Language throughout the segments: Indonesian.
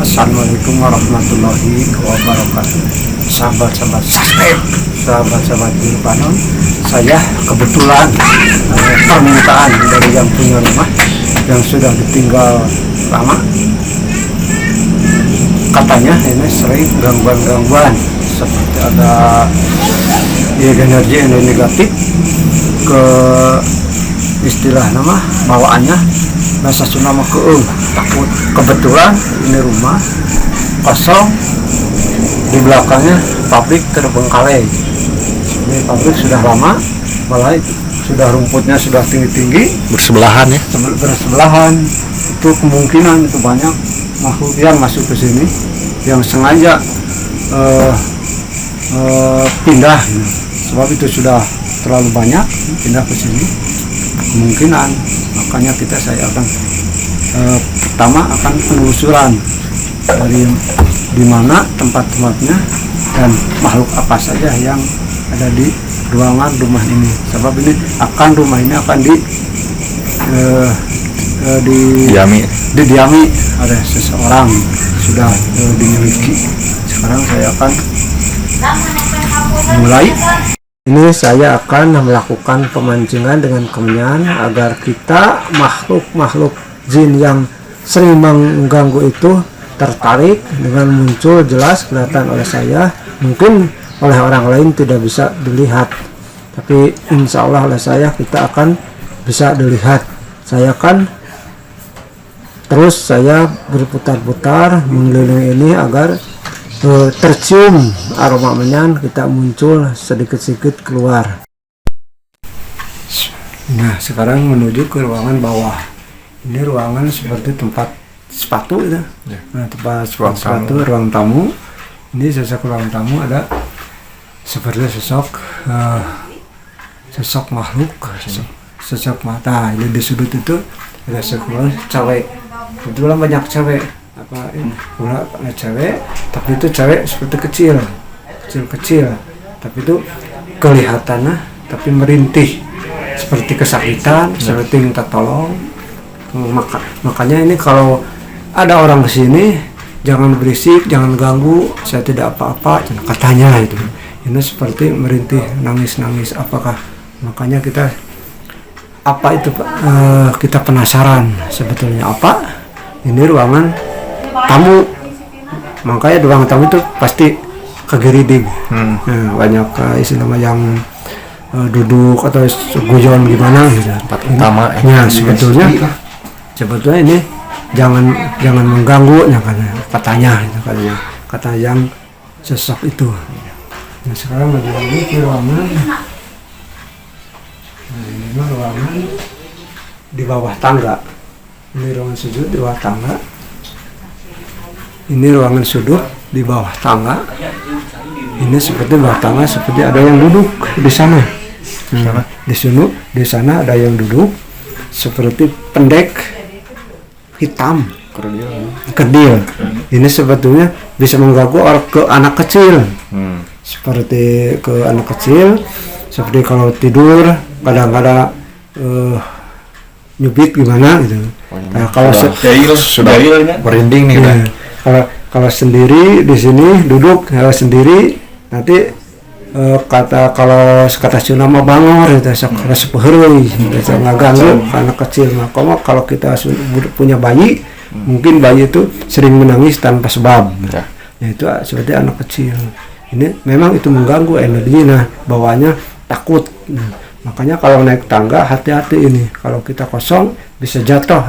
Assalamualaikum warahmatullahi wabarakatuh. Sahabat-sahabat subscribe, sahabat-sahabat Panon. Saya kebetulan permintaan dari yang punya rumah yang sudah ditinggal lama. Katanya ini sering gangguan-gangguan seperti ada energi negatif ke istilah nama bawaannya bahasa Sunda mah keung takut. Kebetulan ini rumah kosong, di belakangnya pabrik terbengkalai. Ini pabrik sudah lama, malah sudah rumputnya sudah tinggi-tinggi bersebelahan ya. Bersebelahan itu kemungkinan itu banyak makhluk yang masuk ke sini yang sengaja pindah, sebab itu sudah terlalu banyak pindah ke sini kemungkinan. Makanya saya akan pertama akan penelusuran dari di mana tempat-tempatnya dan makhluk apa saja yang ada di ruangan rumah ini. Sebab ini rumah ini akan didiami oleh seseorang sudah dimiliki. Sekarang saya akan mulai. Ini saya akan melakukan pemancingan dengan kemenyan agar kita makhluk jin yang sering mengganggu itu tertarik dengan muncul jelas kelihatan oleh saya. Mungkin oleh orang lain tidak bisa dilihat, tapi insya Allah oleh saya kita akan bisa dilihat. Saya akan terus berputar-putar mengelilingi ini agar tercium aroma menyan kita muncul sedikit-sedikit keluar. Nah, sekarang menuju ke ruangan bawah. Ini ruangan seperti tempat sepatu itu. Nah, tempat sepatu, ruang tamu. Ini sosok ruang tamu ada seperti sosok makhluk, sosok mata. Ini di sudut itu ada sekolah cewek. Kebetulan banyak cewek. Ada cewek, tapi itu cewek seperti kecil, tapi itu kelihatannya tapi merintih seperti kesakitan, seperti minta tolong. Makanya ini kalau ada orang kesini jangan berisik, jangan ganggu, saya tidak apa-apa katanya itu. Ini seperti merintih, nangis, apakah? Makanya kita kita penasaran sebetulnya apa? Ini ruangan tamu, makanya ruangan tamu itu pasti kegeridik. Banyak istilahnya yang duduk atau guyon gimana gitu. Tempat utama ya, sebetulnya ini jangan mengganggu katanya kata yang sosok itu. Nah, sekarang lagi ke ruangan. Nah, ini ruangan di bawah tangga. Ini ruangan sudut di bawah tangga. Ini ruangan sudut di bawah tangga. Ini seperti bawah tangga, seperti ada yang duduk di sana. Di sana ada yang duduk seperti pendek hitam, kerdil. Ini sebetulnya bisa mengganggu ke anak kecil. Seperti ke anak kecil, seperti kalau tidur kadang-kadang nyubit gimana gitu. Nah, kalau sudah merinding nih. Kalau sendiri di sini duduk sendiri nanti kalau kata Sunda mah bangor itu sepeheureuy bisa ngaganggu anak kecil. Kalau kita punya bayi, mungkin bayi itu sering menangis tanpa sebab. Itu seperti anak kecil. Ini memang itu mengganggu energi, bawaannya takut. Makanya kalau naik tangga hati-hati ini. Kalau kita kosong bisa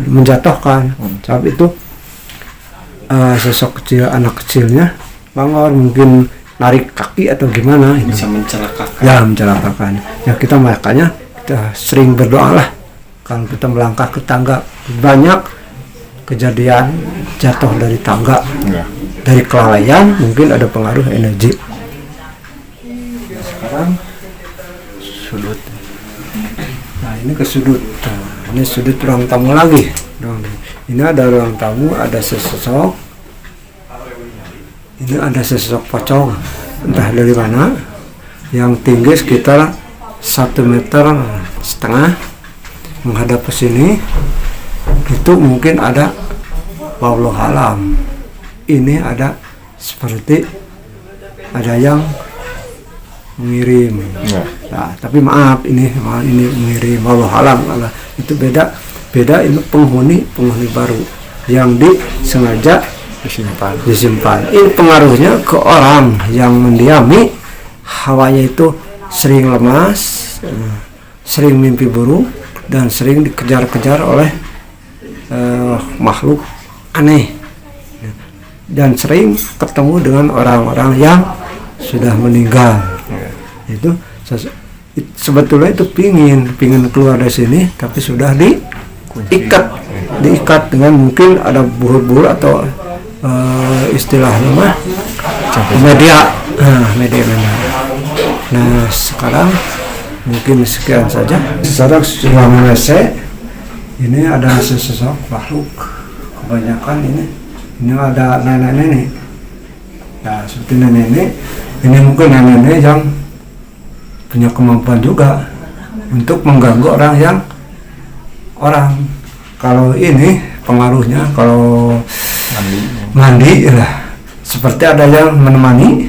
menjatuhkan. Sebab itu sosok kecil, anak kecilnya bangor, mungkin narik kaki atau gimana bisa mencelakakan. Ya, mencelakakan. Ya, makanya kita sering berdoa lah kalau kita melangkah ke tangga. Banyak kejadian jatuh dari tangga, dari kelalaian, mungkin ada pengaruh energi. Sekarang sudut. Nah, ini ke sudut. Ini sudut ruang tamu lagi. Ini ada ruang tamu, ada sesosok ini ada sesosok pocong entah dari mana yang tinggi sekitar 1,5 meter menghadap ke sini. Itu mungkin ada wallahu alam. Ini ada seperti ada yang mengirim. Nah, tapi maaf ini mengirim wallahu alam. Itu beda ini penghuni baru yang disengaja disimpan. Ini pengaruhnya ke orang yang mendiami, hawanya itu sering lemas, sering mimpi buruk, dan sering dikejar-kejar oleh makhluk aneh, dan sering ketemu dengan orang-orang yang sudah meninggal. Itu sebetulnya itu pingin keluar dari sini, tapi sudah diikat dengan mungkin ada buhur-buhur atau istilahnya mah media. Nah sekarang mungkin sekian saja. Sekarang setelah WC ini ada sesosok makhluk, kebanyakan ini ada nenek-nenek. Nah seperti nenek ini mungkin nenek yang punya kemampuan juga untuk mengganggu orang. Kalau ini pengaruhnya kalau mandi lah seperti ada yang menemani,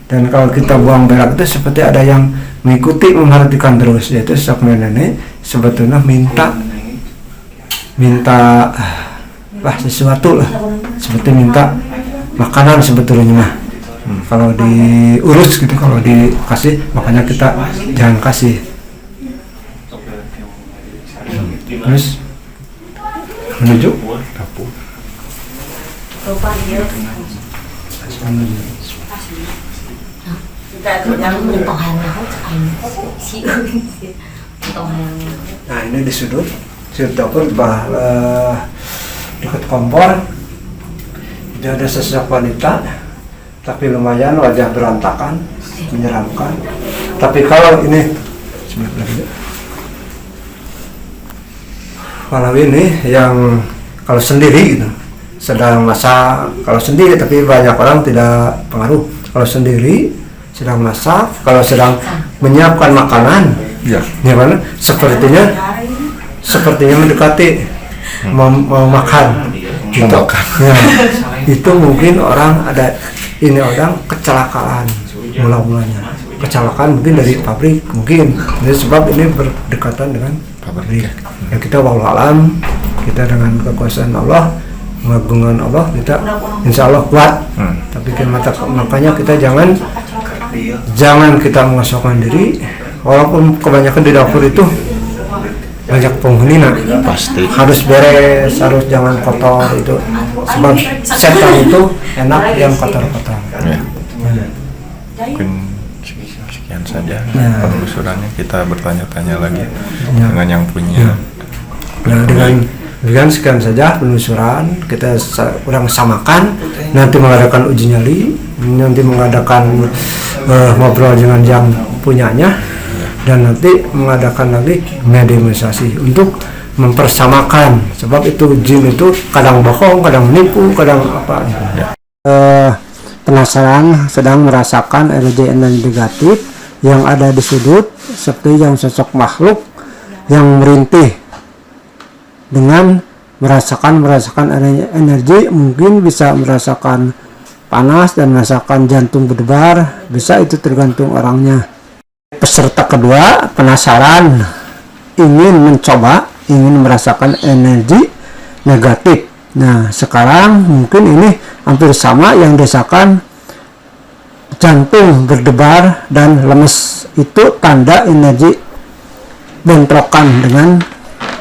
dan kalau kita buang berak itu seperti ada yang mengikuti, memperhatikan terus. Yaitu sosok nenek sebetulnya minta sesuatu lah, seperti minta makanan sebetulnya mah. Kalau diurus gitu, kalau dikasih, makanya kita jangan kasih. Terus menuju dapur. Nah ini di sudut dapur dekat kompor. Dia ada sosok wanita, tapi lumayan wajah berantakan, menyeramkan. Tapi kalau ini yang kalau sendiri gitu, sedang masak, kalau sendiri, tapi banyak orang tidak pengaruh. Kalau sendiri sedang masak, kalau sedang menyiapkan makanan, ya kan, sepertinya mendekati mau makan. Ya, itu mungkin orang kecelakaan mulanya. Kecelakaan mungkin dari pabrik, mungkin. Jadi sebab ini berdekatan dengan pabrik. Ya kita wallahu alam, kita dengan kekuasaan Allah, pengagungan Allah, kita insya Allah kuat. Tapi makanya kita jangan kita mengosongkan diri. Walaupun kebanyakan di dapur itu banyak penghuni, pasti harus beres, harus jangan kotor itu. Sebab setan itu enak yang kotor-kotor. Mungkin sekian saja penelusurannya, kita bertanya-tanya lagi dengan yang punya. Nah dengan sekian saja penelusuran, kita kurang samakan, nanti mengadakan uji nyali, nanti mengadakan ngobrol dengan yang punyanya, dan nanti mengadakan lagi mediumisasi untuk mempersamakan. Sebab itu jin itu kadang bohong, kadang menipu, kadang apa. Penasaran, sedang merasakan energi negatif yang ada di sudut, seperti yang sosok makhluk yang merintih dengan merasakan energi, mungkin bisa merasakan panas dan merasakan jantung berdebar, bisa, itu tergantung orangnya. Peserta kedua penasaran, ingin merasakan energi negatif. Nah sekarang mungkin ini hampir sama, yang dirasakan jantung berdebar dan lemes, itu tanda energi bentrokan dengan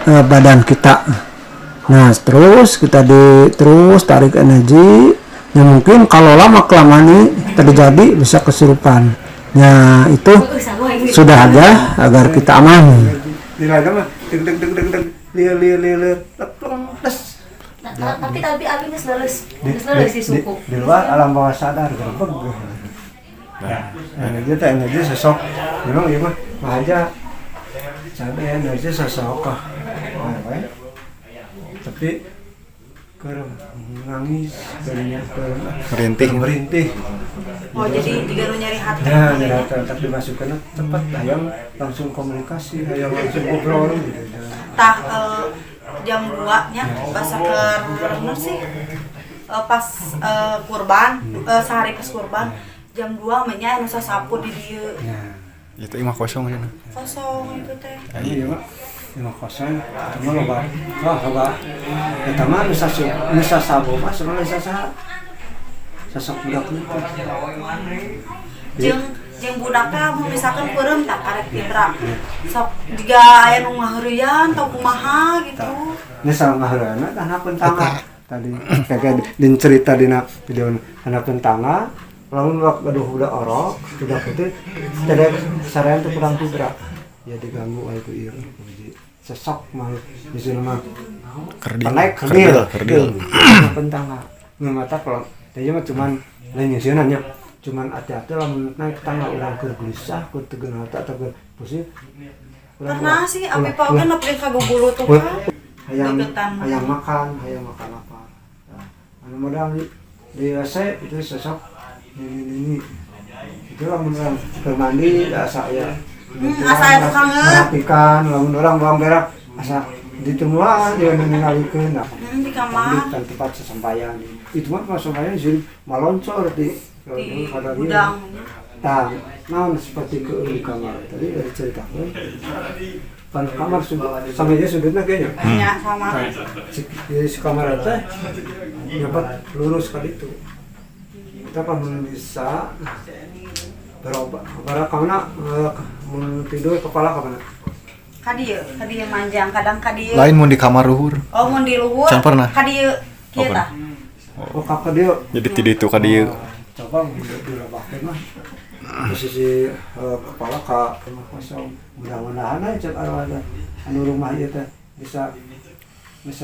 badan kita. Nah terus kita terus tarik energi, yang mungkin kalau lama kelamaan ini terjadi bisa kesurupan. Nah itu sudah ada agar kita aman. Tapi apinya selalu si suku. Di luar alam bawah sadar gerbek. Nah, energi sosok. Memang iya mah aja. Sampai energi sosok. Tapi keur nangis merintih. Oh jadi juga lu nyari hati. Nah, tapi masukkan cepat, hayang langsung komunikasi, hayang langsung ngobrol gitu. Tah jam 2 nya pas bener sih pas kurban sehari pas kurban jam 2 nya anu sasapu di dieu. Nah, Itu imah kosong ya. Kosong itu teh. iya Pak. 50 cuma loba. Eta mah nu sasabu mah sebenarnya sasak budak itu. Jeung budakna mun misalkan peureum tak karek tibra. Sok jiga aya nu ngaheureuyan tau kumaha gitu. Ini sama ngaheureuana tah hapeun tangga. Tadi kayak din cerita dina video hanapeun tangga, lamun aduh udah orok, udah itu tadi sarean teh kurang tibra. Ya diganggu itu ieu. Sesok mah di sini mah kerdil. Hanapeun tangga. Ngamata kalau teh mah cuman lain nyeuseunna nya. Cuman hati-hati lamun naik tangga urang keur gelisah, keur teu geuna hata atau keur pusing. Pernah sih abi paoge nepi ka gugulu tuh kan. Hayang makan apa. Nah, anu modal di WC itu sesok ini. Itu lamun urang keur mandi asa aya. Asa aya tukang merapikan, lamun urang buang berak asa ditungguan dia ningalikeun nah. Di kamar. Di tempat sesampaian. Itu mah pas sampaian sih maloncor di gudang. Nah, naon seperti di kamar tadi dari ceritakan pan kamar sampai dia sudutnya kayaknya Ya sama. si kamar teh dapat lurus kali itu kita kan bisa berubah bara kamana mun tidur kepala kamana Kadieu manjang kadang kadieu. Lain mun di kamar luhur. Oh mun di luhur. Can pernah? Kadieu kieu tah. oh kakak dia Jadi tidur itu ka dieu. coba dirabahkeun mah posisi kepala ka rumah kosong mudah-mudahan aja cek ada anu rumah ieu teh bisa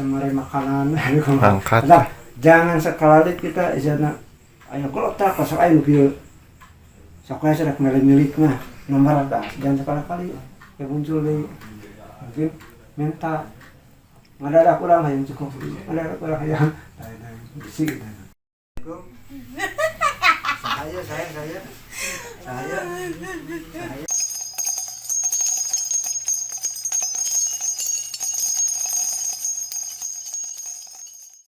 mere makanan Angkat. nah, jangan sekali kita isana aya kota kosong aya nu kieu sok aya sadak milik mah nomor ada jangan sekali-kali ya muncul deui mungkin minta ngadadak urang hayang cukup ngadadak urang hayang bisi gitu. Saya